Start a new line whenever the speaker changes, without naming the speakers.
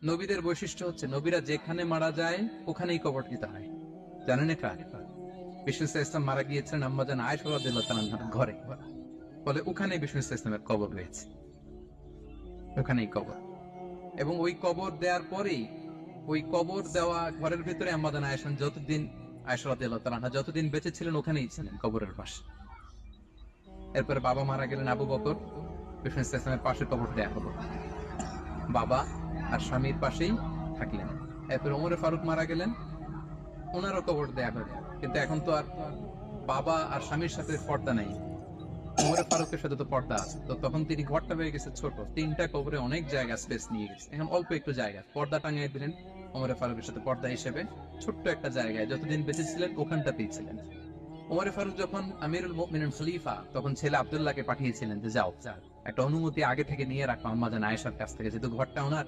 নবীদের বৈশিষ্ট্য হচ্ছে নবীরা যেখানে মারা যায় ওখানেই কবর দিতে হয়। জানেন এটা? বিষ্ণু ইসলাম মারা গিয়েছেন আম্মাজান আয়েশা রাদিয়াল্লাহু তাআলার ঘরে, ফলে ওখানে বিষ্ণু ইসলামের কবর রয়েছে, ওখানেই কবর। এবং ওই কবর দেওয়ার পরেই ওই কবর দেওয়া ঘরের ভিতরে আম্মাজান আয়েশা যতদিন, আয়েশা রাদিয়াল্লাহু তাআলা যতদিন বেঁচে ছিলেন ওখানেই ছিলেন কবরের পাশে। এরপরে বাবা মারা গেলেন আবু বকর, বিষ্ণু ইসলামের পাশে কবর দেয়া হলো, বাবা আর স্বামীর পাশেই থাকলেন। এরপরে ওমরে ফারুক মারা গেলেন, ওনারও কবর দেয়া হলো। কিন্তু এখন তো আর বাবা আর স্বামীর সাথে পর্দা নাই, ওমরে ফারুকের সাথে তো পর্দা আছে। তো তখন তিনি ঘরটা হয়ে গেছে ছোট, তিনটা কবরে অনেক জায়গা স্পেস নিয়ে গেছে, এখন অল্প একটু জায়গা পর্দা টাঙিয়ে দিলেন ওমরে ফারুকের সাথে পর্দা হিসেবে ছোট্ট একটা জায়গায়, যতদিন বেঁচে ছিলেন ওখানটাতেই ছিলেন। ওমরে ফারুক যখন আমিরুল মুমিনিন খলিফা, তখন ছেলে আব্দুল্লাহকে পাঠিয়েছিলেন যে যাও একটা অনুমতি আগে থেকে নিয়ে রাখো আম্মাজান আয়েশার কাছ থেকে, যেহেতু ঘরটা ওনার,